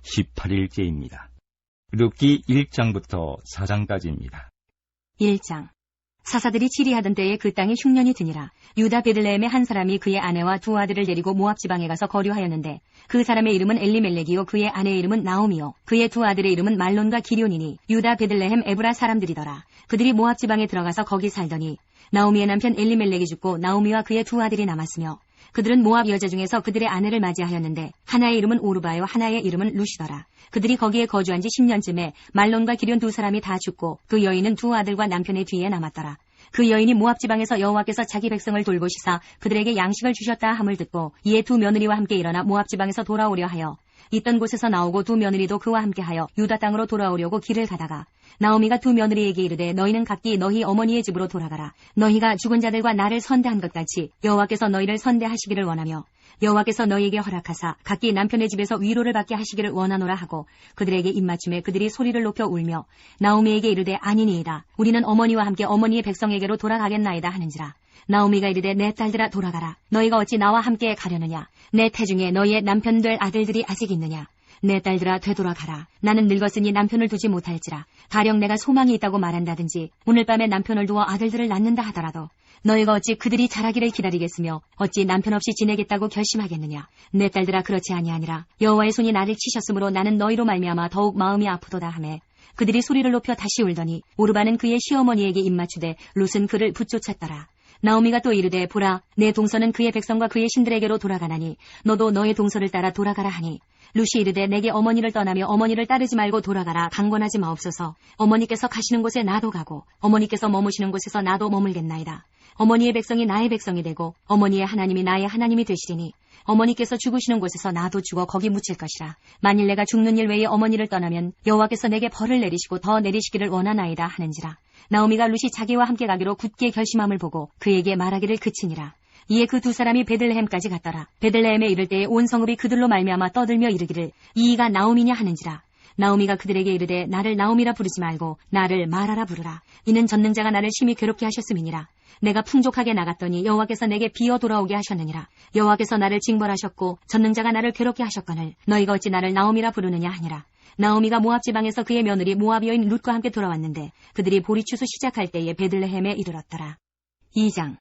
18일째입니다. 룻기 1장부터 4장까지입니다. 1장. 사사들이 치리하던 때에 그 땅에 흉년이 드니라. 유다 베들레헴의 한 사람이 그의 아내와 두 아들을 데리고 모압 지방에 가서 거류하였는데 그 사람의 이름은 엘리멜렉이요 그의 아내의 이름은 나오미요 그의 두 아들의 이름은 말론과 기럧이니 유다 베들레헴 에브라 사람들이더라. 그들이 모압 지방에 들어가서 거기 살더니 나오미의 남편 엘리멜렉이 죽고 나오미와 그의 두 아들이 남았으며 그들은 모압 여자 중에서 그들의 아내를 맞이하였는데 하나의 이름은 오르바요 하나의 이름은 루시더라. 그들이 거기에 거주한 지 10년쯤에 말론과 기럧 두 사람이 다 죽고 그 여인은 두 아들과 남편의 뒤에 남았더라. 그 여인이 모압 지방에서 여호와께서 자기 백성을 돌보시사 그들에게 양식을 주셨다 함을 듣고 이에 두 며느리와 함께 일어나 모압 지방에서 돌아오려 하여 있던 곳에서 나오고 두 며느리도 그와 함께하여 유다 땅으로 돌아오려고 길을 가다가 나오미가 두 며느리에게 이르되 너희는 각기 너희 어머니의 집으로 돌아가라. 너희가 죽은 자들과 나를 선대한 것 같이 여호와께서 너희를 선대하시기를 원하며 여호와께서 너희에게 허락하사 각기 남편의 집에서 위로를 받게 하시기를 원하노라 하고 그들에게 입맞춤에 그들이 소리를 높여 울며 나오미에게 이르되 아니니이다. 우리는 어머니와 함께 어머니의 백성에게로 돌아가겠나이다 하는지라. 나오미가 이르되 내 딸들아 돌아가라. 너희가 어찌 나와 함께 가려느냐. 내 태중에 너희의 남편 될 아들들이 아직 있느냐. 내 딸들아 되돌아가라. 나는 늙었으니 남편을 두지 못할지라. 가령 내가 소망이 있다고 말한다든지 오늘 밤에 남편을 두어 아들들을 낳는다 하더라도 너희가 어찌 그들이 자라기를 기다리겠으며 어찌 남편 없이 지내겠다고 결심하겠느냐. 내 딸들아 그렇지 아니하니라. 여호와의 손이 나를 치셨으므로 나는 너희로 말미암아 더욱 마음이 아프도다 하매 그들이 소리를 높여 다시 울더니 오르바는 그의 시어머니에게 입맞추되 룻은 그를 붙쫓았더라. 나오미가 또 이르되 보라 내 동서는 그의 백성과 그의 신들에게로 돌아가나니 너도 너의 동서를 따라 돌아가라 하니 룻이 이르되 내게 어머니를 떠나며 어머니를 따르지 말고 돌아가라. 강권하지 마옵소서. 어머니께서 가시는 곳에 나도 가고 어머니께서 머무시는 곳에서 나도 머물겠나이다. 어머니의 백성이 나의 백성이 되고 어머니의 하나님이 나의 하나님이 되시리니 어머니께서 죽으시는 곳에서 나도 죽어 거기 묻힐 것이라. 만일 내가 죽는 일 외에 어머니를 떠나면 여호와께서 내게 벌을 내리시고 더 내리시기를 원하나이다 하는지라. 나오미가 룻이 자기와 함께 가기로 굳게 결심함을 보고 그에게 말하기를 그치니라. 이에 그 두 사람이 베들레헴까지 갔더라. 베들레헴에 이를 때에 온 성읍이 그들로 말미암아 떠들며 이르기를 이이가 나오미냐 하는지라. 나오미가 그들에게 이르되 나를 나오미라 부르지 말고 나를 마라라 부르라. 이는 전능자가 나를 심히 괴롭게 하셨음이니라. 내가 풍족하게 나갔더니 여호와께서 내게 비어 돌아오게 하셨느니라. 여호와께서 나를 징벌하셨고 전능자가 나를 괴롭게 하셨거늘 너희가 어찌 나를 나오미라 부르느냐 하니라. 나오미가 모압 지방에서 그의 며느리 모압 여인 룻과 함께 돌아왔는데 그들이 보리추수 시작할 때에 베들레헴에 이르렀더라. 2장.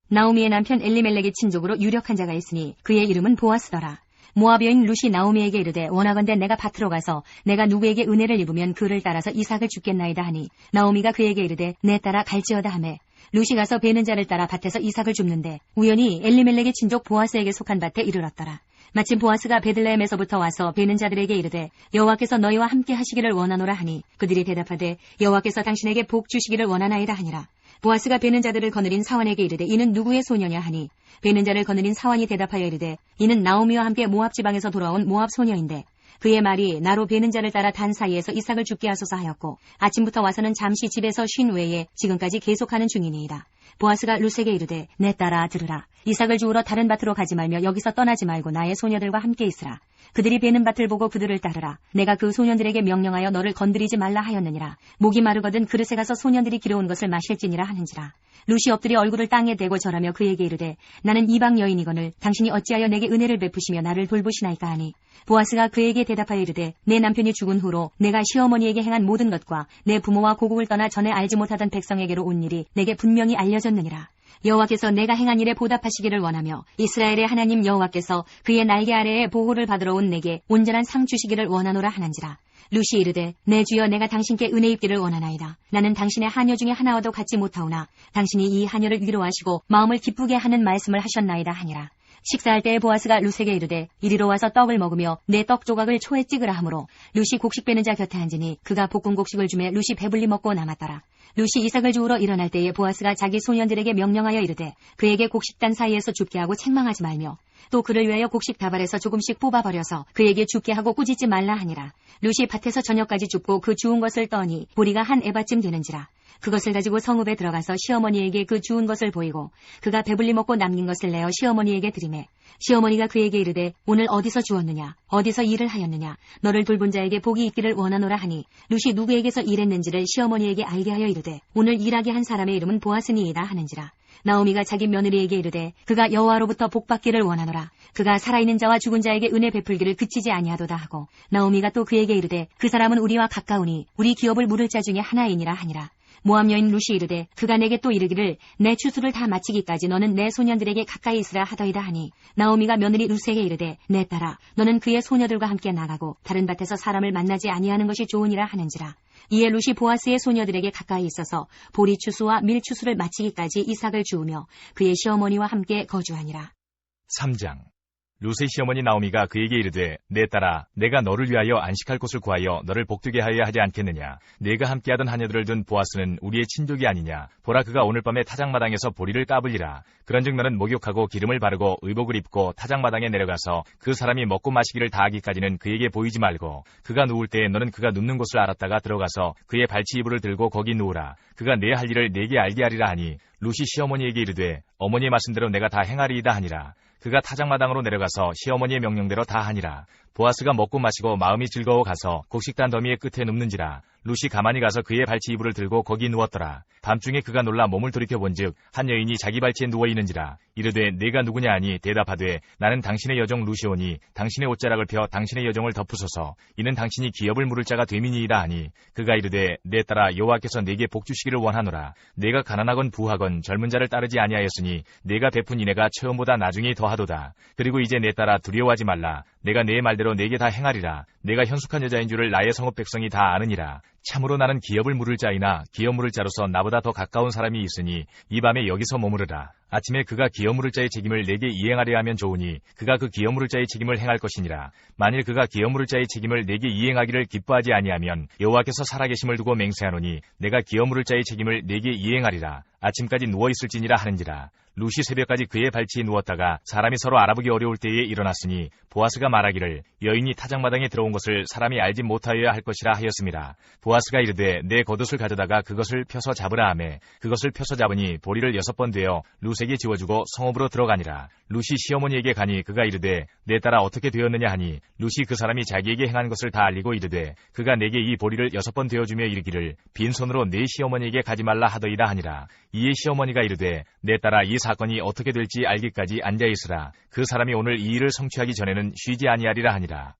나오미의 남편 엘리멜렉의 친족으로 유력한 자가 있으니 그의 이름은 보아스더라. 모압 여인 룻이 나오미에게 이르되 원하건대 내가 밭으로 가서 내가 누구에게 은혜를 입으면 그를 따라서 이삭을 줍겠나이다 하니 나오미가 그에게 이르되 내 따라 갈지어다 하매 룻이 가서 베는 자를 따라 밭에서 이삭을 줍는데 우연히 엘리멜렉의 친족 보아스에게 속한 밭에 이르렀더라. 마침 보아스가 베들레헴에서부터 와서 베는 자들에게 이르되 여호와께서 너희와 함께 하시기를 원하노라 하니 그들이 대답하되 여호와께서 당신에게 복 주시기를 원하나이다 하니라. 보아스가 베는 자들을 거느린 사환에게 이르되 이는 누구의 소녀냐 하니 베는 자를 거느린 사환이 대답하여 이르되 이는 나오미와 함께 모압 지방에서 돌아온 모압 소녀인데 그의 말이 나로 베는 자를 따라 단 사이에서 이삭을 죽게 하소서 하였고 아침부터 와서는 잠시 집에서 쉰 외에 지금까지 계속하는 중이니이다. 보아스가 룻에게 이르되 내 딸아 들으라. 이삭을 주우러 다른 밭으로 가지 말며 여기서 떠나지 말고 나의 소녀들과 함께 있으라. 그들이 베는 밭을 보고 그들을 따르라. 내가 그 소년들에게 명령하여 너를 건드리지 말라 하였느니라. 목이 마르거든 그릇에 가서 소년들이 길어온 것을 마실지니라 하는지라. 룻이 엎드려 얼굴을 땅에 대고 절하며 그에게 이르되 나는 이방 여인이거늘 당신이 어찌하여 내게 은혜를 베푸시며 나를 돌보시나이까 하니 보아스가 그에게 대답하여 이르되 내 남편이 죽은 후로 내가 시어머니에게 행한 모든 것과 내 부모와 고국을 떠나 전에 알지 못하던 백성에게로 온 일이 내게 분명히 알려졌느니라. 여호와께서 내가 행한 일에 보답하시기를 원하며 이스라엘의 하나님 여호와께서 그의 날개 아래에 보호를 받으러 온 내게 온전한 상 주시기를 원하노라 하는지라. 룻이 이르되 내 주여 내가 당신께 은혜 입기를 원하나이다. 나는 당신의 하녀 중에 하나와도 같지 못하오나 당신이 이 하녀를 위로하시고 마음을 기쁘게 하는 말씀을 하셨나이다 하니라. 식사할 때에 보아스가 룻에게 이르되 이리로 와서 떡을 먹으며 내 떡 조각을 초에 찍으라 하므로 룻이 곡식 빼는 자 곁에 앉으니 그가 볶은 곡식을 주매 룻이 배불리 먹고 남았더라. 룻이 이삭을 주우러 일어날 때에 보아스가 자기 소년들에게 명령하여 이르되 그에게 곡식단 사이에서 줍게 하고 책망하지 말며 또 그를 위하여 곡식 다발에서 조금씩 뽑아버려서 그에게 줍게 하고 꾸짖지 말라 하니라. 룻이 밭에서 저녁까지 줍고 그 주운 것을 떠니 보리가 한 에바쯤 되는지라. 그것을 가지고 성읍에 들어가서 시어머니에게 그 주운 것을 보이고 그가 배불리 먹고 남긴 것을 내어 시어머니에게 드리매 시어머니가 그에게 이르되 오늘 어디서 주었느냐 어디서 일을 하였느냐 너를 돌본 자에게 복이 있기를 원하노라 하니 룻이 누구에게서 일했는지를 시어머니에게 알게 하여 이르되 오늘 일하게 한 사람의 이름은 보아스니이다 하는지라. 나오미가 자기 며느리에게 이르되 그가 여호와로부터 복받기를 원하노라. 그가 살아있는 자와 죽은 자에게 은혜 베풀기를 그치지 아니하도다 하고, 나오미가 또 그에게 이르되 그 사람은 우리와 가까우니 우리 기업을 물을 자 중에 하나이니라 하니라. 모압 여인 룻이 이르되 그가 내게 또 이르기를 내 추수를 다 마치기까지 너는 내 소년들에게 가까이 있으라 하더이다 하니, 나오미가 며느리 룻에게 이르되 내 딸아 너는 그의 소녀들과 함께 나가고 다른 밭에서 사람을 만나지 아니하는 것이 좋으니라 하는지라. 이에 룻이 보아스의 소녀들에게 가까이 있어서 보리 추수와 밀 추수를 마치기까지 이삭을 주우며 그의 시어머니와 함께 거주하니라. 3장. 룻의 시어머니 나오미가 그에게 이르되 내 딸아 내가 너를 위하여 안식할 곳을 구하여 너를 복되게 하여야 하지 않겠느냐. 내가 함께하던 하녀들을 둔 보아스는 우리의 친족이 아니냐. 보라 그가 오늘 밤에 타작마당에서 보리를 까불리라. 그런즉 너는 목욕하고 기름을 바르고 의복을 입고 타작마당에 내려가서 그 사람이 먹고 마시기를 다하기까지는 그에게 보이지 말고, 그가 누울 때에 너는 그가 눕는 곳을 알았다가 들어가서 그의 발치 이불을 들고 거기 누우라. 그가 내 할 일을 내게 알게 하리라 하니, 룻이 시어머니에게 이르되 어머니의 말씀대로 내가 다 행하리이다 하니라. 그가 타작마당으로 내려가서 시어머니의 명령대로 다 하니라. 보아스가 먹고 마시고 마음이 즐거워 가서 곡식단 더미의 끝에 눕는지라. 룻이 가만히 가서 그의 발치 이불을 들고 거기 누웠더라. 밤중에 그가 놀라 몸을 돌이켜본즉 한 여인이 자기 발치에 누워있는지라. 이르되 내가 누구냐 하니 대답하되 나는 당신의 여종 룻이오니 당신의 옷자락을 펴 당신의 여종을 덮으소서. 이는 당신이 기업을 물을 자가 됨이니이다 하니, 그가 이르되 내 딸아 여호와께서 내게 복 주시기를 원하노라. 내가 가난하건 부하건 젊은 자를 따르지 아니하였으니 내가 베푼 인애가 처음보다 나중에 더하도다. 그리고 이제 내 딸아 두려워하지 말라. 내가 내 말대로 내게 다 행하리라. 내가 현숙한 여자인 줄을 나의 성읍 백성이 다 아느니라. 참으로 나는 기업을 물을 자이나 기업 물을 자로서 나보다 더 가까운 사람이 있으니 이 밤에 여기서 머무르라. 아침에 그가 기업 물을 자의 책임을 내게 이행하려 하면 좋으니 그가 그 기업 물을 자의 책임을 행할 것이니라. 만일 그가 기업 물을 자의 책임을 내게 이행하기를 기뻐하지 아니하면 여호와께서 살아계심을 두고 맹세하노니 내가 기업 물을 자의 책임을 내게 이행하리라. 아침까지 누워있을지니라 하는지라. 룻이 새벽까지 그의 발치에 누웠다가 사람이 서로 알아보기 어려울 때에 일어났으니 보아스가 말하기를 여인이 타작마당에 들어온 것을 사람이 알지 못하여야 할 것이라 하였습니다. 보아스가 이르되 내 겉옷을 가져다가 그것을 펴서 잡으라 하매 그것을 펴서 잡으니 보리를 6번 되어 룻에게 지워주고 성읍으로 들어가니라. 룻이 시어머니에게 가니 그가 이르되 내 딸아 어떻게 되었느냐 하니, 룻이 그 사람이 자기에게 행한 것을 다 알리고 이르되 그가 내게 이 보리를 6번 되어주며 이르기를 빈손으로 내 시어머니에게 가지 말라 하더이다 하니라. 이에 시어머니가 이르되 내 딸아 이 사건이 어떻게 될지 알기까지 앉아있으라. 그 사람이 오늘 이 일을 성취하기 전에는 쉬지 아니하리라 하니라.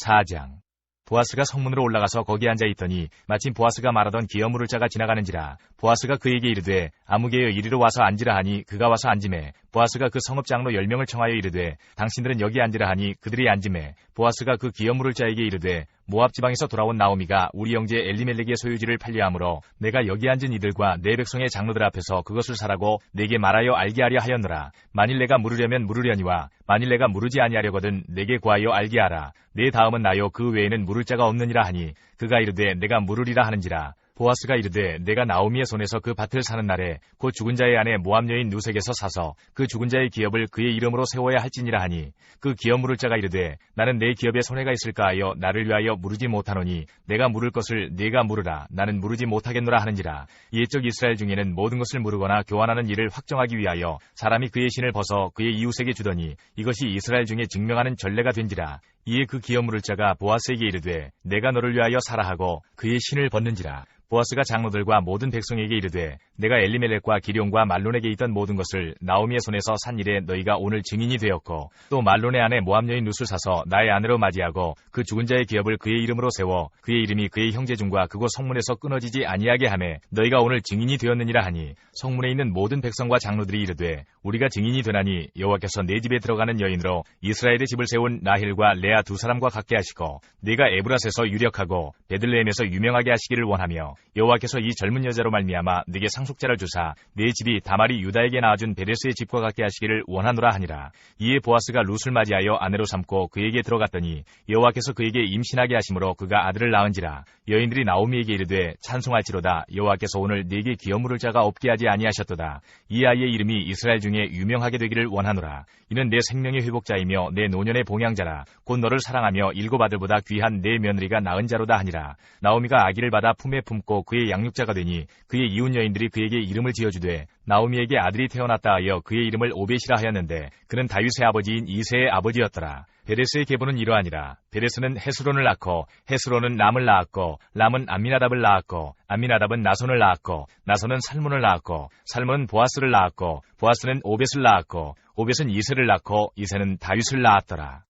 4장. 보아스가 성문으로 올라가서 거기 앉아있더니 마침 보아스가 말하던 기업 물을 자가 지나가는지라. 보아스가 그에게 이르되 아무개여 이리로 와서 앉으라 하니 그가 와서 앉으매 보아스가 그 성읍 장로 10명을 청하여 이르되 당신들은 여기 앉으라 하니 그들이 앉으매 보아스가 그 기업 물을 자에게 이르되 모압 지방에서 돌아온 나오미가 우리 형제 엘리멜렉의 소유지를 팔려하므로 내가 여기 앉은 이들과 내 백성의 장로들 앞에서 그것을 사라고 내게 말하여 알게 하려 하였노라. 만일 내가 물으려면 물으려니와 만일 내가 물으지 아니하려거든 내게 구하여 알게 하라. 내 다음은 나요 그 외에는 물을 자가 없느니라 하니, 그가 이르되 내가 물으리라 하는지라. 보아스가 이르되 내가 나오미의 손에서 그 밭을 사는 날에 곧 죽은 자의 아내 모압 여인 룻에게서 사서 그 죽은 자의 기업을 그의 이름으로 세워야 할지니라 하니, 그 기업 물을 자가 이르되 나는 내 기업에 손해가 있을까 하여 나를 위하여 물으지 못하노니 내가 물을 것을 네가 물으라. 나는 물으지 못하겠노라 하는지라. 옛적 이스라엘 중에는 모든 것을 물으거나 교환하는 일을 확정하기 위하여 사람이 그의 신을 벗어 그의 이웃에게 주더니 이것이 이스라엘 중에 증명하는 전례가 된지라. 이에 그 기업 물을 자가 보아스에게 이르되 내가 너를 위하여 사라 하고 그의 신을 벗는지라. 보아스가 장로들과 모든 백성에게 이르되 내가 엘리멜렉과 기럯과 말론에게 있던 모든 것을 나오미의 손에서 산 일에 너희가 오늘 증인이 되었고, 또 말론의 아내 모압 여인 룻을 사서 나의 아내로 맞이하고 그 죽은 자의 기업을 그의 이름으로 세워 그의 이름이 그의 형제 중과 그곳 성문에서 끊어지지 아니하게 하매 너희가 오늘 증인이 되었느니라 하니, 성문에 있는 모든 백성과 장로들이 이르되 우리가 증인이 되나니 여호와께서 내 집에 들어가는 여인으로 이스라엘의 집을 세운 라헬과 레아 두 사람과 같게 하시고 내가 에브라스에서 유력하고 베들레헴에서 유명하게 하시기를 원하며 여호와께서 이 젊은 여자로 말미암아 네게 상속자를 주사 네 집이 다말이 유다에게 낳아준 베레스의 집과 같게 하시기를 원하노라 하니라. 이에 보아스가 룻을 맞이하여 아내로 삼고 그에게 들어갔더니 여호와께서 그에게 임신하게 하심으로 그가 아들을 낳은지라. 여인들이 나오미에게 이르되 찬송할지로다. 여호와께서 오늘 네게 기업 물을 자가 없게 하지 아니하셨도다. 이 아이의 이름이 이스라엘 중에 유명하게 되기를 원하노라. 이는 내 생명의 회복자이며 내 노년의 봉양자라. 곧 너를 사랑하며 7 아들보다 귀한 내 며느리가 낳은 자로다 하니라. 나오미가 아기를 받아 품에 품고 그의 양육자가 되니 그의 이웃 여인들이 그에게 이름을 지어주되 나오미에게 아들이 태어났다 하여 그의 이름을 오벳이라 하였는데 그는 다윗의 아버지인 이새의 아버지였더라. 베레스의 계보는 이러하니라. 베레스는 헤스론을 낳고 헤스론은 람을 낳았고 람은 암미나답을 낳았고 암미나답은 나손을 낳았고 나손은 살몬을 낳았고 살몬은 보아스를 낳았고 보아스는 오벳을 낳았고 오벳은 이세를 낳고 이세는 다윗을 낳았더라.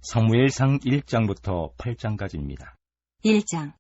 사무엘상 1장부터 8장까지입니다. 1장.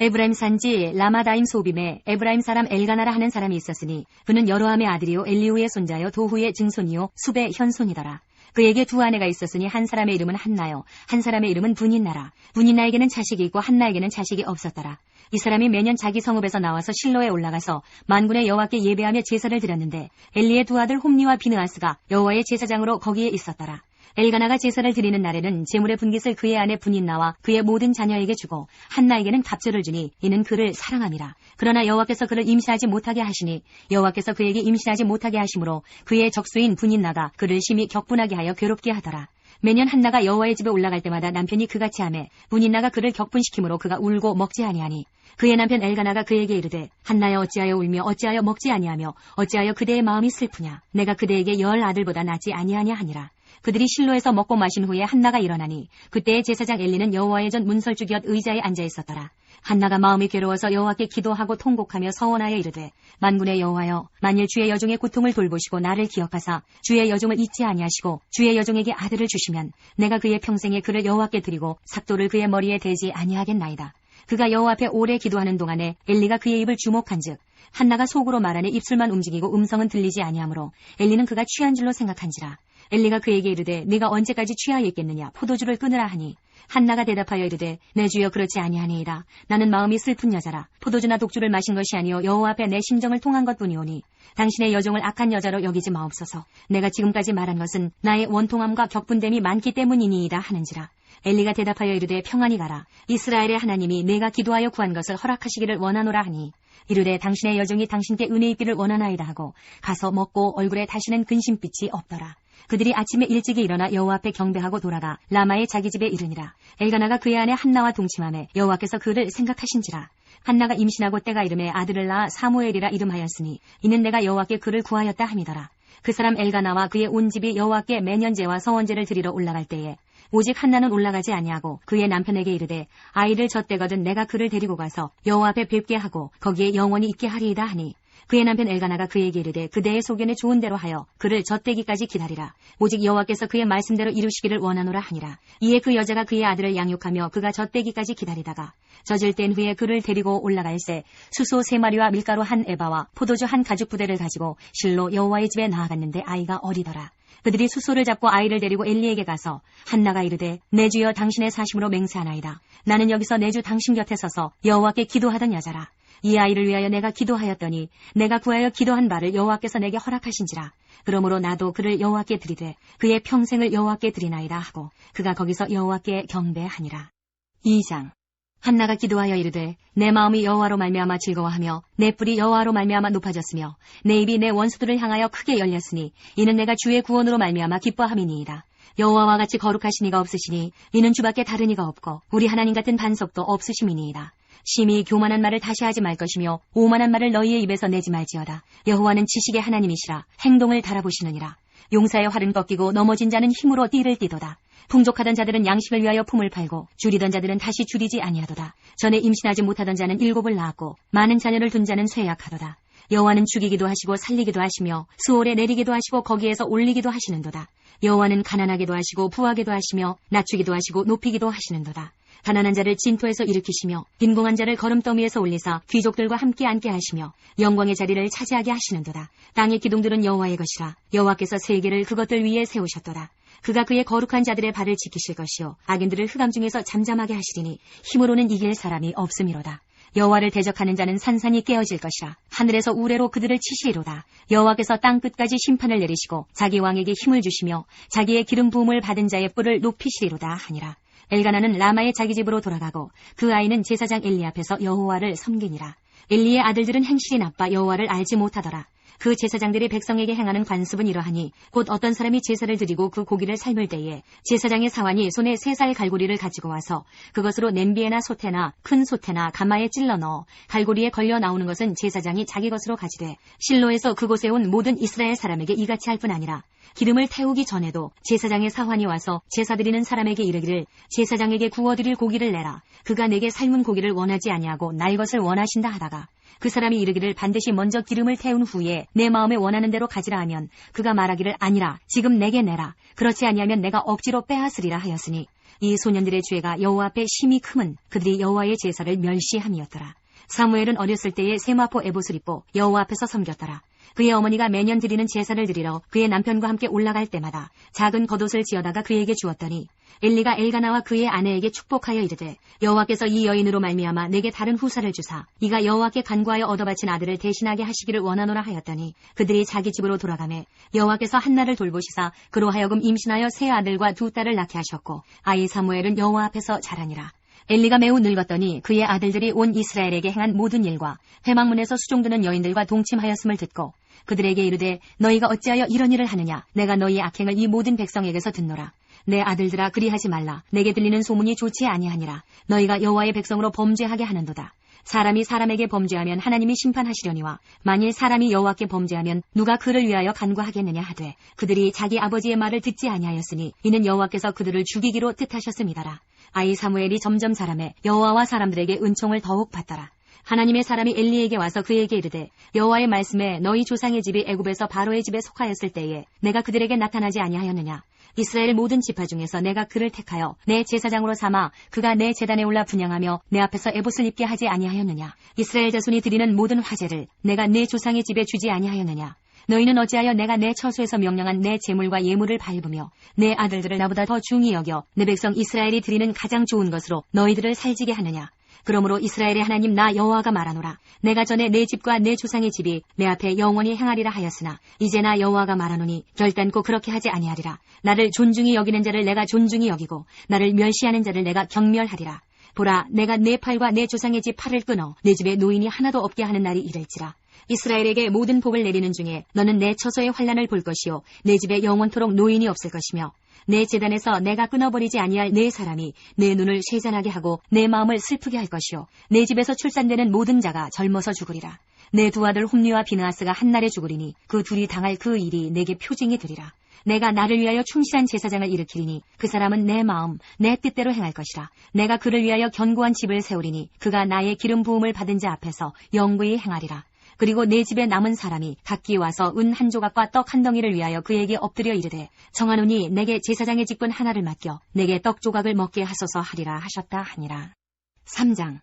에브라임 산지 라마다임 소빔에 에브라임 사람 엘가나라 하는 사람이 있었으니 그는 여로함의 아들이요 엘리후의 손자요 도후의 증손이요 숲의 현손이더라. 그에게 두 아내가 있었으니 한 사람의 이름은 한나요 한 사람의 이름은 분인나라. 분인나에게는 자식이 있고 한나에게는 자식이 없었더라. 이 사람이 매년 자기 성읍에서 나와서 실로에 올라가서 만군의 여호와께 예배하며 제사를 드렸는데 엘리의 두 아들 홈니와 비느하스가 여호와의 제사장으로 거기에 있었더라. 엘가나가 제사를 드리는 날에는 제물의 분깃을 그의 아내 분인나와 그의 모든 자녀에게 주고 한나에게는 갑절을 주니 이는 그를 사랑함이라. 그러나 여호와께서 그를 임신하지 못하게 하시니 여호와께서 그에게 임신하지 못하게 하심으로 그의 적수인 분인나가 그를 심히 격분하게 하여 괴롭게 하더라. 매년 한나가 여호와의 집에 올라갈 때마다 남편이 그같이 하매 분인나가 그를 격분시키므로 그가 울고 먹지 아니하니 그의 남편 엘가나가 그에게 이르되 한나여 어찌하여 울며 어찌하여 먹지 아니하며 어찌하여 그대의 마음이 슬프냐. 내가 그대에게 10 아들보다 낫지 아니하냐 하니라. 그들이 실로에서 먹고 마신 후에 한나가 일어나니 그때의 제사장 엘리는 여호와의 전 문설주 곁 의자에 앉아 있었더라. 한나가 마음이 괴로워서 여호와께 기도하고 통곡하며 서원하여 이르되 만군의 여호와여 만일 주의 여종의 고통을 돌보시고 나를 기억하사 주의 여종을 잊지 아니하시고 주의 여종에게 아들을 주시면 내가 그의 평생에 그를 여호와께 드리고 삭도를 그의 머리에 대지 아니하겠나이다. 그가 여호와 앞에 오래 기도하는 동안에 엘리가 그의 입을 주목한즉 한나가 속으로 말하니 입술만 움직이고 음성은 들리지 아니하므로 엘리는 그가 취한 줄로 생각한지라. 엘리가 그에게 이르되 네가 언제까지 취하여 있겠느냐 포도주를 끊으라 하니 한나가 대답하여 이르되 내 주여 그렇지 아니하니이다. 나는 마음이 슬픈 여자라. 포도주나 독주를 마신 것이 아니요 여호와 앞에 내 심정을 통한 것뿐이오니 당신의 여종을 악한 여자로 여기지 마옵소서. 내가 지금까지 말한 것은 나의 원통함과 격분됨이 많기 때문이니이다 하는지라. 엘리가 대답하여 이르되 평안히 가라. 이스라엘의 하나님이 내가 기도하여 구한 것을 허락하시기를 원하노라 하니 이르되 당신의 여종이 당신께 은혜 입기를 원하나이다 하고 가서 먹고 얼굴에 다시는 근심빛이 없더라. 그들이 아침에 일찍이 일어나 여호와 앞에 경배하고 돌아가 라마의 자기 집에 이르니라. 엘가나가 그의 아내 한나와 동침하매 여호와께서 그를 생각하신지라. 한나가 임신하고 때가 이름에 아들을 낳아 사무엘이라 이름하였으니 이는 내가 여호와께 그를 구하였다 함이더라. 그 사람 엘가나와 그의 온 집이 여호와께 매년제와 서원제를 드리러 올라갈 때에 오직 한나는 올라가지 아니하고 그의 남편에게 이르되 아이를 젖대거든 내가 그를 데리고 가서 여호와 앞에 뵙게 하고 거기에 영원히 있게 하리이다 하니 그의 남편 엘가나가 그에게 이르되 그대의 소견에 좋은 대로 하여 그를 젖대기까지 기다리라. 오직 여호와께서 그의 말씀대로 이루시기를 원하노라 하니라. 이에 그 여자가 그의 아들을 양육하며 그가 젖대기까지 기다리다가 젖을 뗀 후에 그를 데리고 올라갈새 수소 3마리와 밀가루 1에바와 포도주 1가죽 부대를 가지고 실로 여호와의 집에 나아갔는데 아이가 어리더라. 그들이 수소를 잡고 아이를 데리고 엘리에게 가서 한나가 이르되 내 주여 당신의 사심으로 맹세하나이다. 나는 여기서 내 주 당신 곁에 서서 여호와께 기도하던 여자라. 이 아이를 위하여 내가 기도하였더니 내가 구하여 기도한 바를 여호와께서 내게 허락하신지라. 그러므로 나도 그를 여호와께 드리되 그의 평생을 여호와께 드리나이다 하고 그가 거기서 여호와께 경배하니라. 2장. 한나가 기도하여 이르되 내 마음이 여호와로 말미암아 즐거워하며 내 뿔이 여호와로 말미암아 높아졌으며 내 입이 내 원수들을 향하여 크게 열렸으니 이는 내가 주의 구원으로 말미암아 기뻐함이니이다. 여호와와 같이 거룩하신 이가 없으시니 이는 주밖에 다른 이가 없고 우리 하나님 같은 반석도 없으심이니이다. 심히 교만한 말을 다시 하지 말 것이며 오만한 말을 너희의 입에서 내지 말지어다. 여호와는 지식의 하나님이시라 행동을 달아보시느니라. 용사의 활은 꺾이고 넘어진 자는 힘으로 띠를 띠도다. 풍족하던 자들은 양식을 위하여 품을 팔고 줄이던 자들은 다시 줄이지 아니하도다. 전에 임신하지 못하던 자는 7을 낳았고 많은 자녀를 둔 자는 쇠약하도다. 여호와는 죽이기도 하시고 살리기도 하시며 수월에 내리기도 하시고 거기에서 올리기도 하시는도다. 여호와는 가난하게도 하시고 부하게도 하시며 낮추기도 하시고 높이기도 하시는도다. 가난한 자를 진토에서 일으키시며 빈궁한 자를 거름더미에서 올리사 귀족들과 함께 앉게 하시며 영광의 자리를 차지하게 하시는도다. 땅의 기둥들은 여호와의 것이라. 여호와께서 세계를 그것들 위에 세우셨도다. 그가 그의 거룩한 자들의 발을 지키실 것이요 악인들을 흑암 중에서 잠잠하게 하시리니 힘으로는 이길 사람이 없음이로다. 여호와를 대적하는 자는 산산이 깨어질 것이라. 하늘에서 우레로 그들을 치시리로다. 여호와께서 땅 끝까지 심판을 내리시고 자기 왕에게 힘을 주시며 자기의 기름 부음을 받은 자의 뿔을 높이시리로다 하니라. 엘가나는 라마의 자기 집으로 돌아가고 그 아이는 제사장 엘리 앞에서 여호와를 섬기니라. 엘리의 아들들은 행실이 나빠 여호와를 알지 못하더라. 그 제사장들이 백성에게 행하는 관습은 이러하니 곧 어떤 사람이 제사를 드리고 그 고기를 삶을 때에 제사장의 사환이 손에 3살 갈고리를 가지고 와서 그것으로 냄비에나 솥에나 큰 솥에나 가마에 찔러 넣어 갈고리에 걸려 나오는 것은 제사장이 자기 것으로 가지되 실로에서 그곳에 온 모든 이스라엘 사람에게 이같이 할 뿐 아니라 기름을 태우기 전에도 제사장의 사환이 와서 제사 드리는 사람에게 이르기를 제사장에게 구워드릴 고기를 내라. 그가 내게 삶은 고기를 원하지 아니하고 날 것을 원하신다 하다가 그 사람이 이르기를 반드시 먼저 기름을 태운 후에 내 마음에 원하는 대로 가지라 하면 그가 말하기를 아니라 지금 내게 내라. 그렇지 아니하면 내가 억지로 빼앗으리라 하였으니 이 소년들의 죄가 여호와 앞에 심히 크면 그들이 여호와의 제사를 멸시함이었더라. 사무엘은 어렸을 때에 세마포 에봇을 입고 여호와 앞에서 섬겼더라. 그의 어머니가 매년 드리는 제사를 드리러 그의 남편과 함께 올라갈 때마다 작은 겉옷을 지어다가 그에게 주었더니 엘리가 엘가나와 그의 아내에게 축복하여 이르되 여호와께서 이 여인으로 말미암아 내게 다른 후사를 주사 이가 여호와께 간구하여 얻어바친 아들을 대신하게 하시기를 원하노라 하였더니 그들이 자기 집으로 돌아가매 여호와께서 한나를 돌보시사 그로 하여금 임신하여 세 아들과 두 딸을 낳게 하셨고 아이 사무엘은 여호와 앞에서 자라니라. 엘리가 매우 늙었더니 그의 아들들이 온 이스라엘에게 행한 모든 일과 회막문에서 수종드는 여인들과 동침하였음을 듣고 그들에게 이르되 너희가 어찌하여 이런 일을 하느냐. 내가 너희 악행을 이 모든 백성에게서 듣노라. 내 아들들아 그리하지 말라. 내게 들리는 소문이 좋지 아니하니라. 너희가 여호와의 백성으로 범죄하게 하는도다. 사람이 사람에게 범죄하면 하나님이 심판하시려니와 만일 사람이 여호와께 범죄하면 누가 그를 위하여 간구하겠느냐 하되 그들이 자기 아버지의 말을 듣지 아니하였으니 이는 여호와께서 그들을 죽이기로 뜻하셨음이다라. 아이 사무엘이 점점 자라매 여호와와 사람들에게 은총을 더욱 받더라. 하나님의 사람이 엘리에게 와서 그에게 이르되 여호와의 말씀에 너희 조상의 집이 애굽에서 바로의 집에 속하였을 때에 내가 그들에게 나타나지 아니하였느냐. 이스라엘 모든 지파 중에서 내가 그를 택하여 내 제사장으로 삼아 그가 내 제단에 올라 분향하며 내 앞에서 에봇을 입게 하지 아니하였느냐. 이스라엘 자손이 드리는 모든 화제를 내가 내 조상의 집에 주지 아니하였느냐. 너희는 어찌하여 내가 내 처소에서 명령한 내 제물과 예물을 밟으며 내 아들들을 나보다 더 중히 여겨 내 백성 이스라엘이 드리는 가장 좋은 것으로 너희들을 살지게 하느냐. 그러므로 이스라엘의 하나님 나 여호와가 말하노라. 내가 전에 내 집과 내 조상의 집이 내 앞에 영원히 행하리라 하였으나 이제 나 여호와가 말하노니 결단코 그렇게 하지 아니하리라. 나를 존중히 여기는 자를 내가 존중히 여기고 나를 멸시하는 자를 내가 경멸하리라. 보라 내가 내 팔과 내 조상의 집 팔을 끊어 내 집에 노인이 하나도 없게 하는 날이 이를지라. 이스라엘에게 모든 복을 내리는 중에 너는 내 처소의 환난을 볼 것이요 내 집에 영원토록 노인이 없을 것이며 내 제단에서 내가 끊어버리지 아니할 내 사람이 내 눈을 쇠잔하게 하고 내 마음을 슬프게 할 것이요 내 집에서 출산되는 모든 자가 젊어서 죽으리라. 내 두 아들 홈리와 비느하스가 한날에 죽으리니 그 둘이 당할 그 일이 내게 표징이 되리라. 내가 나를 위하여 충실한 제사장을 일으키리니 그 사람은 내 마음 내 뜻대로 행할 것이라. 내가 그를 위하여 견고한 집을 세우리니 그가 나의 기름 부음을 받은 자 앞에서 영구히 행하리라. 그리고 내 집에 남은 사람이 각기 와서 은 한 조각과 떡 한 덩이를 위하여 그에게 엎드려 이르되 정하노니 내게 제사장의 직분 하나를 맡겨 내게 떡 조각을 먹게 하소서 하리라 하셨다 하니라. 3장.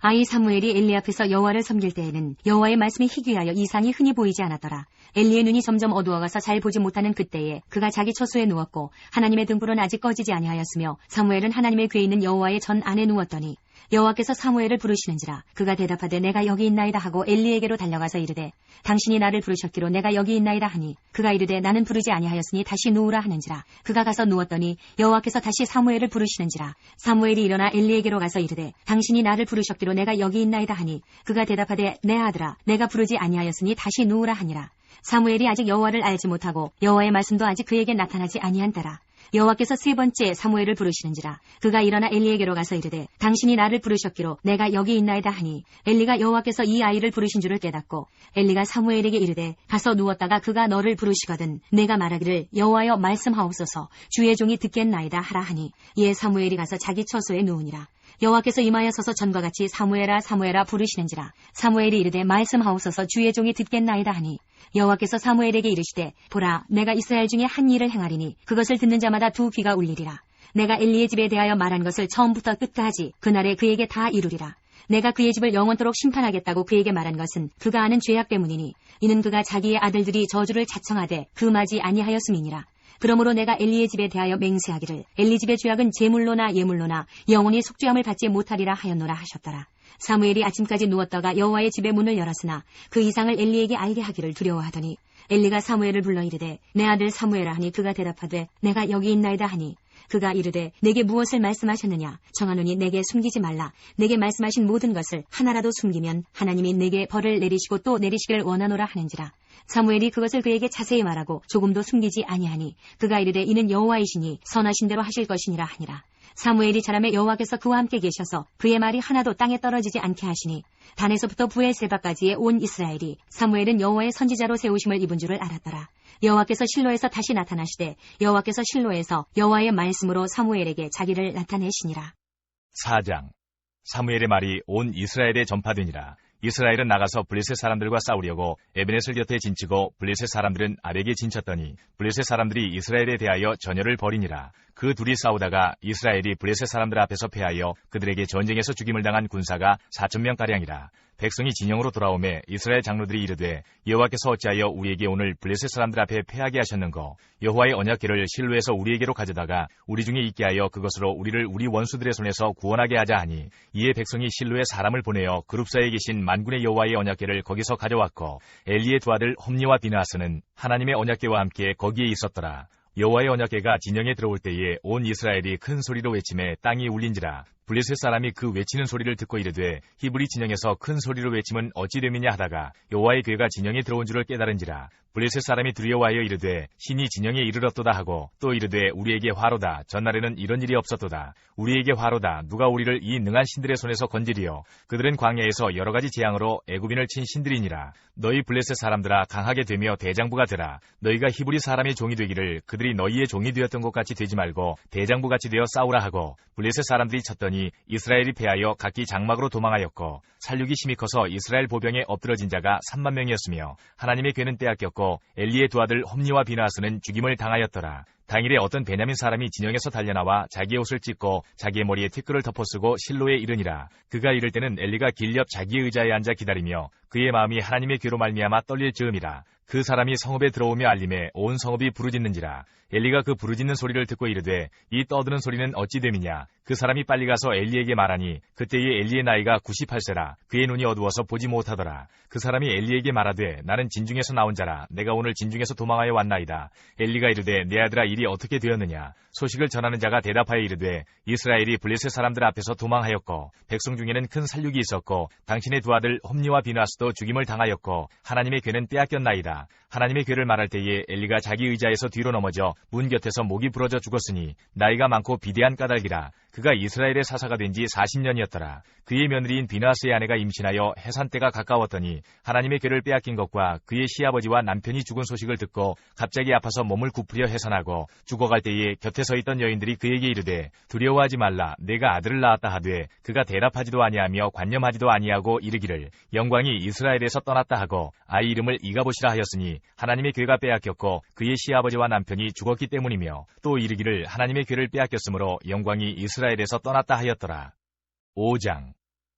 아이 사무엘이 엘리 앞에서 여호와를 섬길 때에는 여호와의 말씀이 희귀하여 이상이 흔히 보이지 않았더라. 엘리의 눈이 점점 어두워가서 잘 보지 못하는 그때에 그가 자기 처소에 누웠고 하나님의 등불은 아직 꺼지지 아니하였으며 사무엘은 하나님의 궤에 있는 여호와의 전 안에 누웠더니 여호와께서 사무엘을 부르시는지라. 그가 대답하되 내가 여기 있나이다 하고 엘리에게로 달려가서 이르되 당신이 나를 부르셨기로 내가 여기 있나이다 하니 그가 이르되 나는 부르지 아니하였으니 다시 누우라 하는지라. 그가 가서 누웠더니 여호와께서 다시 사무엘을 부르시는지라. 사무엘이 일어나 엘리에게로 가서 이르되 당신이 나를 부르셨기로 내가 여기 있나이다 하니 그가 대답하되 내 아들아 내가 부르지 아니하였으니 다시 누우라 하니라. 사무엘이 아직 여호와를 알지 못하고 여호와의 말씀도 아직 그에게 나타나지 아니한 때라. 여호와께서 세 번째 사무엘을 부르시는지라. 그가 일어나 엘리에게로 가서 이르되 당신이 나를 부르셨기로 내가 여기 있나이다 하니 엘리가 여호와께서 이 아이를 부르신 줄을 깨닫고 엘리가 사무엘에게 이르되 가서 누웠다가 그가 너를 부르시거든 내가 말하기를 여호와여 말씀하옵소서 주의 종이 듣겠나이다 하라 하니 이에 사무엘이 가서 자기 처소에 누우니라. 여호와께서 임하여 서서 전과 같이 사무엘아 사무엘아 부르시는지라. 사무엘이 이르되 말씀하옵소서 주의 종이 듣겠나이다 하니 여호와께서 사무엘에게 이르시되 보라 내가 이스라엘 중에 한 일을 행하리니 그것을 듣는 자마다 두 귀가 울리리라. 내가 엘리의 집에 대하여 말한 것을 처음부터 끝까지 그날에 그에게 다 이루리라. 내가 그의 집을 영원토록 심판하겠다고 그에게 말한 것은 그가 아는 죄악 때문이니 이는 그가 자기의 아들들이 저주를 자청하되 금하지 아니하였음이니라. 그러므로 내가 엘리의 집에 대하여 맹세하기를 엘리 집의 죄악은 제물로나 예물로나 영원히 속죄함을 받지 못하리라 하였노라 하셨더라. 사무엘이 아침까지 누웠다가 여호와의 집의 문을 열었으나 그 이상을 엘리에게 알게 하기를 두려워하더니 엘리가 사무엘을 불러 이르되 내 아들 사무엘아 하니 그가 대답하되 내가 여기 있나이다 하니 그가 이르되 내게 무엇을 말씀하셨느냐. 정하노니 내게 숨기지 말라. 내게 말씀하신 모든 것을 하나라도 숨기면 하나님이 내게 벌을 내리시고 또 내리시기를 원하노라 하는지라. 사무엘이 그것을 그에게 자세히 말하고 조금도 숨기지 아니하니 그가 이르되 이는 여호와이시니 선하신 대로 하실 것이니라 하니라. 사무엘이 자라매 여호와께서 그와 함께 계셔서 그의 말이 하나도 땅에 떨어지지 않게 하시니 단에서부터 브엘세바까지의 온 이스라엘이 사무엘은 여호와의 선지자로 세우심을 입은 줄을 알았더라. 여호와께서 실로에서 다시 나타나시되 여호와께서 실로에서 여호와의 말씀으로 사무엘에게 자기를 나타내시니라. 4장. 사무엘의 말이 온 이스라엘에 전파되니라. 이스라엘은 나가서 블레셋 사람들과 싸우려고 에베네셀 곁에 진치고 블레셋 사람들은 아벡에 진쳤더니 블레셋 사람들이 이스라엘에 대하여 전열을 벌이니라. 그 둘이 싸우다가 이스라엘이 블레셋 사람들 앞에서 패하여 그들에게 전쟁에서 죽임을 당한 군사가 4,000명가량이라. 백성이 진영으로 돌아오매 이스라엘 장로들이 이르되 여호와께서 어찌하여 우리에게 오늘 블레셋 사람들 앞에 패하게 하셨는고 여호와의 언약궤를 실로에서 우리에게로 가져다가 우리 중에 있게 하여 그것으로 우리를 우리 원수들의 손에서 구원하게 하자 하니 이에 백성이 실로에 사람을 보내어 그룹사에 계신 만군의 여호와의 언약궤를 거기서 가져왔고 엘리의 두 아들 홈니와 비느하스는 하나님의 언약궤와 함께 거기에 있었더라. 여호와의 언약궤가 진영에 들어올 때에 온 이스라엘이 큰 소리로 외치매 땅이 울린지라. 블레셋 사람이 그 외치는 소리를 듣고 이르되 히브리 진영에서 큰 소리로 외침은 어찌 됨이냐 하다가 여호와의 궤가 진영에 들어온 줄을 깨달은지라. 블레셋 사람이 두려워하여 이르되 신이 진영에 이르렀도다 하고 또 이르되 우리에게 화로다. 전날에는 이런 일이 없었도다. 우리에게 화로다. 누가 우리를 이 능한 신들의 손에서 건지리요. 그들은 광야에서 여러 가지 재앙으로 애굽인을 친 신들이니라. 너희 블레셋 사람들아 강하게 되며 대장부가 되라. 너희가 히브리 사람의 종이 되기를 그들이 너희의 종이 되었던 것 같이 되지 말고 대장부같이 되어 싸우라 하고 블레셋 사람들이 쳤더니 이스라엘이 패하여 각기 장막으로 도망하였고 살육이 심히 커서 이스라엘 보병에 엎드러진 자가 3만 명이었으며 하나님의 궤는 빼앗겼고 엘리의 두 아들 홈니와 비느하스는 죽임을 당하였더라. 당일에 어떤 베냐민 사람이 진영에서 달려나와 자기의 옷을 찢고 자기의 머리에 티끌을 덮어쓰고 실로에 이르니라. 그가 이를 때는 엘리가 길 옆 자기의 의자에 앉아 기다리며 그의 마음이 하나님의 궤로 말미암아 떨릴 즈음이라. 그 사람이 성읍에 들어오며 알림에 온 성읍이 부르짖는지라. 엘리가 그 부르짖는 소리를 듣고 이르되 이 떠드는 소리는 어찌 됨이냐. 그 사람이 빨리 가서 엘리에게 말하니 그때에 엘리의 나이가 98세라. 그의 눈이 어두워서 보지 못하더라. 그 사람이 엘리에게 말하되 나는 진중에서 나온 자라. 내가 오늘 진중에서 도망하여 왔나이다. 엘리가 이르되 내 아들아 일이 어떻게 되었느냐. 소식을 전하는 자가 대답하여 이르되 이스라엘이 블레셋 사람들 앞에서 도망하였고 백성 중에는 큰 살육이 있었고 당신의 두 아들 홈니와 비느하스도 죽임을 당하였고 하나님의 궤는 빼앗겼나이다. 하나님의 궤를 말할 때에 엘리가 자기 의자에서 뒤로 넘어져 문 곁에서 목이 부러져 죽었으니 나이가 많고 비대한 까닭이라. 그가 이스라엘의 사사가 된 지 40년이었더라. 그의 며느리인 비느하스의 아내가 임신하여 해산 때가 가까웠더니 하나님의 궤를 빼앗긴 것과 그의 시아버지와 남편이 죽은 소식을 듣고 갑자기 아파서 몸을 굽으려 해산하고 죽어갈 때에 곁에 서 있던 여인들이 그에게 이르되 두려워하지 말라. 내가 아들을 낳았다 하되 그가 대답하지도 아니하며 관념하지도 아니하고 이르기를 영광이 이스라엘에서 떠났다 하고 아이 이름을 이가봇이라 하였으니 하나님의 궤가 빼앗겼고 그의 시아버지와 남편이 죽었기 때문이며 또 이르기를 하나님의 궤를 빼앗겼으므로 영광이 이스라엘에서 떠났다 하였더라. 5장.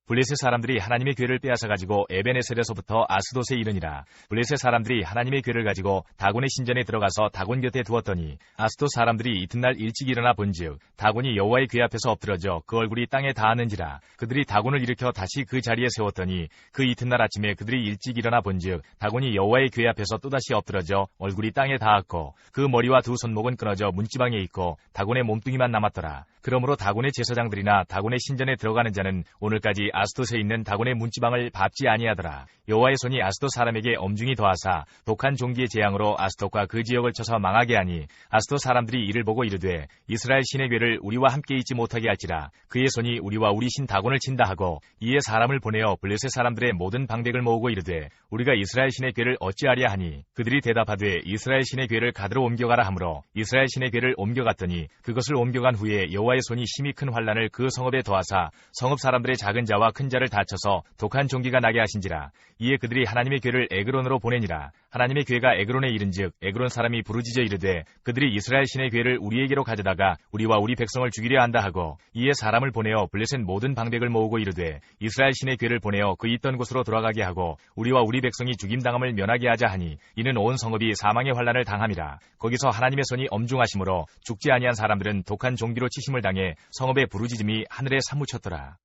블레셋 사람들이 하나님의 궤를 빼앗아 가지고 에베네셀에서부터 아스돗에 이르니라. 블레셋 사람들이 하나님의 궤를 가지고 다곤의 신전에 들어가서 다곤 곁에 두었더니 아스돗 사람들이 이튿날 일찍 일어나 본즉 다곤이 여호와의 궤 앞에서 엎드러져 그 얼굴이 땅에 닿았는지라. 그들이 다곤을 일으켜 다시 그 자리에 세웠더니 그 이튿날 아침에 그들이 일찍 일어나 본즉 다곤이 여호와의 궤 앞에서 또다시 엎드러져 얼굴이 땅에 닿았고 그 머리와 두 손목은 끊어져 문지방에 있고 다곤의 몸뚱이만 남았더라. 그러므로 다곤의 제사장들이나 다곤의 신전에 들어가는 자는 오늘까지 아스돗에 있는 다곤의 문지방을 밟지 아니하더라. 여호와의 손이 아스돗 사람에게 엄중히 더하사 독한 종기의 재앙으로 아스돗과 그 지역을 쳐서 망하게 하니 아스돗 사람들이 이를 보고 이르되 이스라엘 신의 궤를 우리와 함께 있지 못하게 할지라. 그의 손이 우리와 우리 신 다곤을 친다 하고 이에 사람을 보내어 블레셋 사람들의 모든 방백을 모으고 이르되 우리가 이스라엘 신의 궤를 어찌하랴 하니 그들이 대답하되 이스라엘 신의 궤를 가드로 옮겨가라 하므로 이스라엘 신의 궤를 옮겨갔더니 그것을 옮겨간 후에 여호와의 손이 심히 큰 환란을 그 성읍에 더하사 성읍 사람들의 작은 자와 큰 자를 다쳐서 독한 종기가 나게 하신지라. 이에 그들이 하나님의 궤를 에그론으로 보내니라. 하나님의 궤가 에그론에 이른즉 에그론 사람이 부르짖어 이르되 그들이 이스라엘 신의 궤를 우리에게로 가져다가 우리와 우리 백성을 죽이려 한다 하고 이에 사람을 보내어 블레셋 모든 방백을 모으고 이르되 이스라엘 신의 궤를 보내어 그 있던 곳으로 돌아가게 하고 우리와 우리 백성이 죽임당함을 면하게 하자 하니 이는 온 성읍이 사망의 환란을 당함이라. 거기서 하나님의 손이 엄중하심으로 죽지 아니한 사람들은 독한 종기로 치심을 당해 성읍의 부르짖음이 하늘에 사무쳤더라.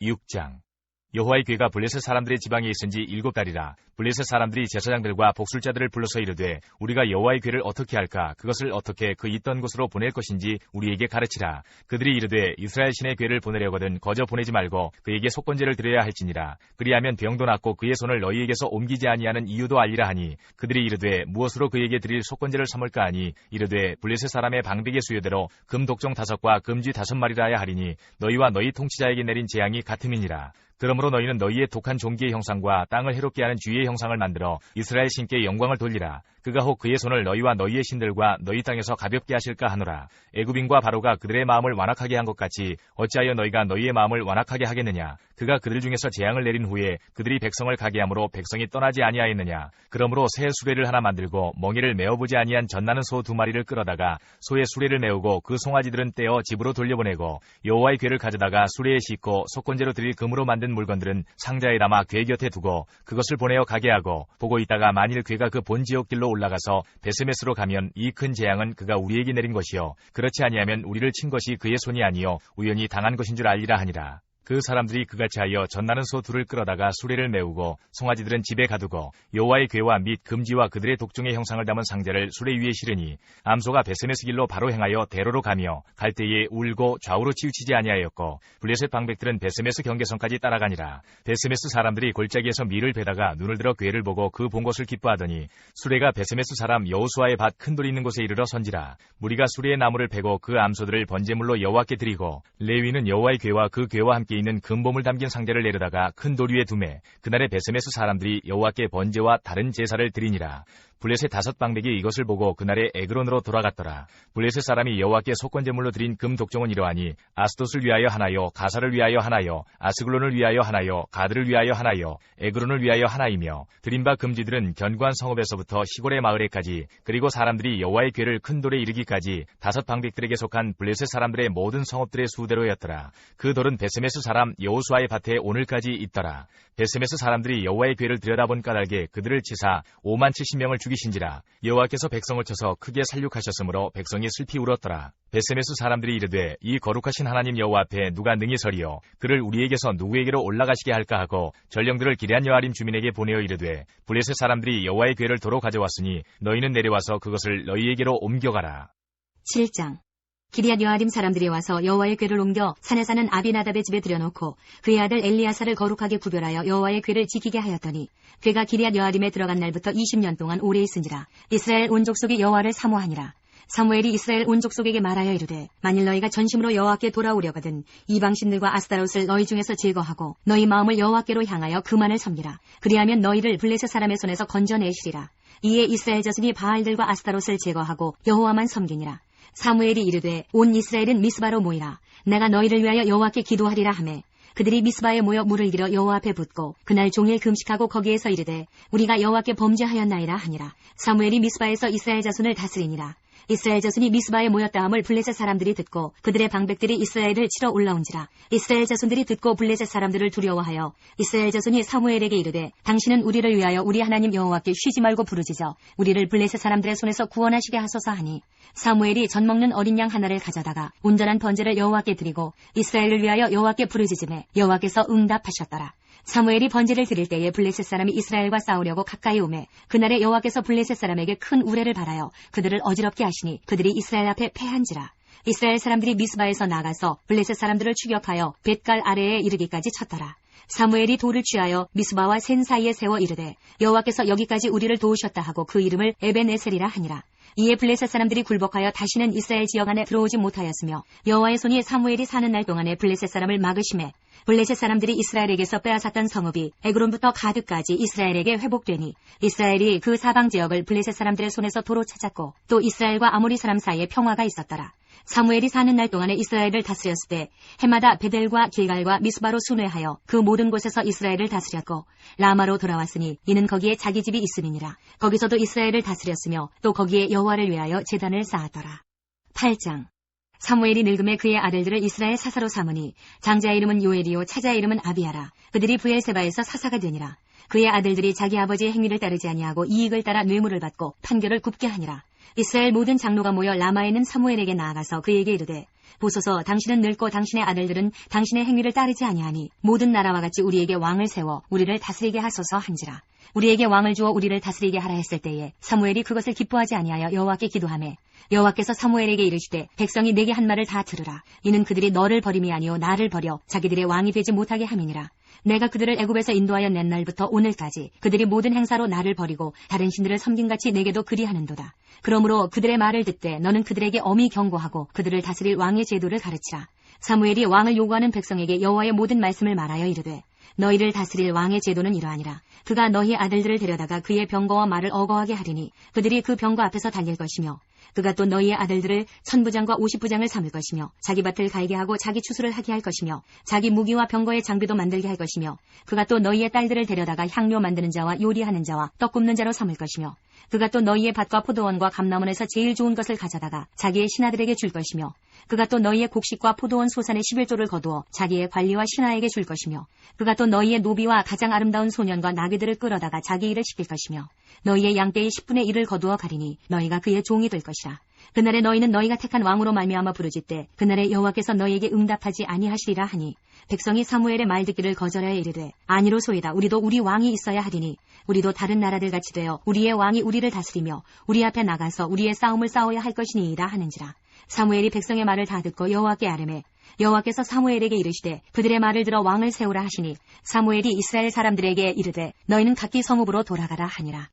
6장. 여호와의 궤가 블레셋 사람들의 지방에 있은지 7달이라. 블레셋 사람들이 제사장들과 복술자들을 불러서 이르되 우리가 여호와의 궤를 어떻게 할까? 그것을 어떻게 그 있던 곳으로 보낼 것인지 우리에게 가르치라. 그들이 이르되 이스라엘 신의 궤를 보내려거든 거저 보내지 말고 그에게 속건제를 드려야 할지니라. 그리하면 병도 낫고 그의 손을 너희에게서 옮기지 아니하는 이유도 알리라 하니 그들이 이르되 무엇으로 그에게 드릴 속건제를 삼을까 하니 이르되 블레셋 사람의 방백의 수요대로 금 독종 5과 금쥐 5마리라야 하리니 너희와 너희 통치자에게 내린 재앙이 같음이니라. 그러므로 너희는 너희의 독한 종기의 형상과 땅을 해롭게 하는 쥐의 형상을 만들어 이스라엘 신께 영광을 돌리라. 그가 혹 그의 손을 너희와 너희의 신들과 너희 땅에서 가볍게 하실까 하노라. 애굽인과 바로가 그들의 마음을 완악하게 한 것 같이 어찌하여 너희가 너희의 마음을 완악하게 하겠느냐. 그가 그들 중에서 재앙을 내린 후에 그들이 백성을 가게 함으로 백성이 떠나지 아니하였느냐. 그러므로 새 수레를 하나 만들고 멍에를 메어보지 아니한 젖나는 소 2마리를 끌어다가 소의 수레를 메우고 그 송아지들은 떼어 집으로 돌려보내고 여호와의 궤를 가져다가 수레에 싣고 속건제로 드릴 금으로 만든 물건들은 상자에 담아 궤 곁에 두고 그것을 보내어 가게 하고 보고 있다가 만일 궤가 그 본 지역길로 올라가서 베스메스로 가면 이 큰 재앙은 그가 우리에게 내린 것이요 그렇지 아니하면 우리를 친 것이 그의 손이 아니요 우연히 당한 것인 줄 알리라 하니라. 그 사람들이 그같이 하여 젖나는 소 2를 끌어다가 수레를 메우고 송아지들은 집에 가두고 여호와의 궤와 및 금지와 그들의 독종의 형상을 담은 상자를 수레 위에 실으니 암소가 베스메스 길로 바로 행하여 대로로 가며 갈 때에 울고 좌우로 치우치지 아니하였고 블레셋 방백들은 베스메스 경계선까지 따라가니라. 베스메스 사람들이 골짜기에서 밀을 베다가 눈을 들어 궤를 보고 그 본 것을 기뻐하더니 수레가 베스메스 사람 여호수아의 밭 큰 돌이 있는 곳에 이르러 선지라. 무리가 수레의 나무를 베고 그 암소들을 번제물로 여호와께 드리고 레위는 여호와의 궤와 그 궤와 함께 있는 금보물 담긴 상자를 내려다가 큰 돌 위에 두매 그날에 베스메스 사람들이 여호와께 번제와 다른 제사를 드리니라. 블레셋 5방백이 이것을 보고 그날에 에그론으로 돌아갔더라. 블레셋 사람이 여호와께 속건제물로 드린 금 독종은 이러하니 아스돗을 위하여 하나요 가사를 위하여 하나요 아스글론을 위하여 하나요 가드를 위하여 하나요 에그론을 위하여 하나이며 드린 바 금지들은 견고한 성읍에서부터 시골의 마을에까지 그리고 사람들이 여호와의 궤를 큰 돌에 이르기까지 5방백들에게 속한 블레셋 사람들의 모든 성읍들의 수대로였더라. 그 돌은 베스메스 사람 여호수아의 밭에 오늘까지 있더라. 베스메스 사람들이 여호와의 궤를 들여다본 까닭에 그들을 치사 570명을 죽이신지라. 여호와께서 백성을 쳐서 크게 살육하셨으므로 백성이 슬피 울었더라. 베스메스 사람들이 이르되 이 거룩하신 하나님 여호와 앞에 누가 능히 서리요 그를 우리에게서 누구에게로 올라가시게 할까 하고 전령들을 기럇 여아림 주민에게 보내어 이르되 블레셋 사람들이 여호와의 궤를 도로 가져왔으니 너희는 내려와서 그것을 너희에게로 옮겨가라. 7장. 기럇 여아림 사람들이 와서 여호와의 궤를 옮겨 산에 사는 아비나답의 집에 들여놓고 그의 아들 엘리야사를 거룩하게 구별하여 여호와의 궤를 지키게 하였더니 궤가 기럇 여아림에 들어간 날부터 20년 동안 오래 있은지라. 이스라엘 온 족속이 여호와를 사모하니라. 사무엘이 이스라엘 온 족속에게 말하여 이르되 만일 너희가 전심으로 여호와께 돌아오려거든 이방신들과 아스타롯을 너희 중에서 제거하고 너희 마음을 여호와께로 향하여 그만을 섬기라. 그리하면 너희를 블레셋 사람의 손에서 건져내시리라. 이에 이스라엘 자손이 바알들과 아스타롯을 제거하고 여호와만 섬기니라. 사무엘이 이르되 온 이스라엘은 미스바로 모이라. 내가 너희를 위하여 여호와께 기도하리라 하매 그들이 미스바에 모여 물을 길어 여호와 앞에 붓고 그날 종일 금식하고 거기에서 이르되 우리가 여호와께 범죄하였나이다 하니라. 사무엘이 미스바에서 이스라엘 자손을 다스리니라. 이스라엘 자손이 미스바에 모였다 함을 블레셋 사람들이 듣고 그들의 방백들이 이스라엘을 치러 올라온지라. 이스라엘 자손들이 듣고 블레셋 사람들을 두려워하여 이스라엘 자손이 사무엘에게 이르되 당신은 우리를 위하여 우리 하나님 여호와께 쉬지 말고 부르짖어 우리를 블레셋 사람들의 손에서 구원하시게 하소서 하니 사무엘이 젖 먹는 어린 양 하나를 가져다가 온전한 번제를 여호와께 드리고 이스라엘을 위하여 여호와께 부르짖음에 여호와께서 응답하셨더라. 사무엘이 번제를 드릴 때에 블레셋 사람이 이스라엘과 싸우려고 가까이 오매 그날에 여호와께서 블레셋 사람에게 큰 우레를 발하여 그들을 어지럽게 하시니 그들이 이스라엘 앞에 패한지라. 이스라엘 사람들이 미스바에서 나가서 블레셋 사람들을 추격하여 벳갈 아래에 이르기까지 쳤더라. 사무엘이 돌을 취하여 미스바와 센 사이에 세워 이르되 여호와께서 여기까지 우리를 도우셨다 하고 그 이름을 에벤에셀이라 하니라. 이에 블레셋 사람들이 굴복하여 다시는 이스라엘 지역 안에 들어오지 못하였으며 여호와의 손이 사무엘이 사는 날 동안에 블레셋 사람을 막으심에 블레셋 사람들이 이스라엘에게서 빼앗았던 성읍이 에그론부터 가드까지 이스라엘에게 회복되니 이스라엘이 그 사방 지역을 블레셋 사람들의 손에서 도로 찾았고 또 이스라엘과 아모리 사람 사이에 평화가 있었더라. 사무엘이 사는 날 동안에 이스라엘을 다스렸을 때 해마다 베델과 길갈과 미스바로 순회하여 그 모든 곳에서 이스라엘을 다스렸고 라마로 돌아왔으니 이는 거기에 자기 집이 있음이니라. 거기서도 이스라엘을 다스렸으며 또 거기에 여호와를 위하여 제단을 쌓았더라. 8장. 사무엘이 늙음에 그의 아들들을 이스라엘 사사로 삼으니 장자의 이름은 요엘이요 차자의 이름은 아비야라. 그들이 브엘세바에서 사사가 되니라. 그의 아들들이 자기 아버지의 행위를 따르지 아니하고 이익을 따라 뇌물을 받고 판결을 굽게 하니라. 이스라엘 모든 장로가 모여 라마에 있는 사무엘에게 나아가서 그에게 이르되 보소서 당신은 늙고 당신의 아들들은 당신의 행위를 따르지 아니하니 모든 나라와 같이 우리에게 왕을 세워 우리를 다스리게 하소서 한지라. 우리에게 왕을 주어 우리를 다스리게 하라 했을 때에 사무엘이 그것을 기뻐하지 아니하여 여호와께 기도하매 여호와께서 사무엘에게 이르시되 백성이 내게 한 말을 다 들으라. 이는 그들이 너를 버림이 아니요 나를 버려 자기들의 왕이 되지 못하게 함이니라. 내가 그들을 애굽에서 인도하여 낸 날부터 오늘까지 그들이 모든 행사로 나를 버리고 다른 신들을 섬김같이 내게도 그리하는도다. 그러므로 그들의 말을 듣되 너는 그들에게 엄히 경고하고 그들을 다스릴 왕의 제도를 가르치라. 사무엘이 왕을 요구하는 백성에게 여호와의 모든 말씀을 말하여 이르되 너희를 다스릴 왕의 제도는 이러하니라. 그가 너희 아들들을 데려다가 그의 병거와 말을 어거하게 하리니 그들이 그 병거 앞에서 달릴 것이며 그가 또 너희의 아들들을 1000부장과 50부장을 삼을 것이며 자기 밭을 갈게 하고 자기 추수를 하게 할 것이며 자기 무기와 병거의 장비도 만들게 할 것이며 그가 또 너희의 딸들을 데려다가 향료 만드는 자와 요리하는 자와 떡 굽는 자로 삼을 것이며 그가 또 너희의 밭과 포도원과 감나원에서 제일 좋은 것을 가져다가 자기의 신하들에게 줄 것이며 그가 또 너희의 곡식과 포도원 소산의 11조를 거두어 자기의 관리와 신하에게 줄 것이며 그가 또 너희의 노비와 가장 아름다운 소년과 나귀들을 끌어다가 자기 일을 시킬 것이며 너희의 양떼의 10분의 1을 거두어 가리니 너희가 그의 종이 될 것이라. 그날에 너희는 너희가 택한 왕으로 말미암아 부르짖되 그날에 여호와께서 너희에게 응답하지 아니하시리라 하니 백성이 사무엘의 말 듣기를 거절하여 이르되 아니로소이다. 우리도 우리 왕이 있어야 하리니 우리도 다른 나라들 같이 되어 우리의 왕이 우리를 다스리며 우리 앞에 나가서 우리의 싸움을 싸워야 할 것이니이다 하는지라. 사무엘이 백성의 말을 다 듣고 여호와께 아뢰매 여호와께서 사무엘에게 이르시되 그들의 말을 들어 왕을 세우라 하시니 사무엘이 이스라엘 사람들에게 이르되 너희는 각기 성읍으로 돌아가라 하니라.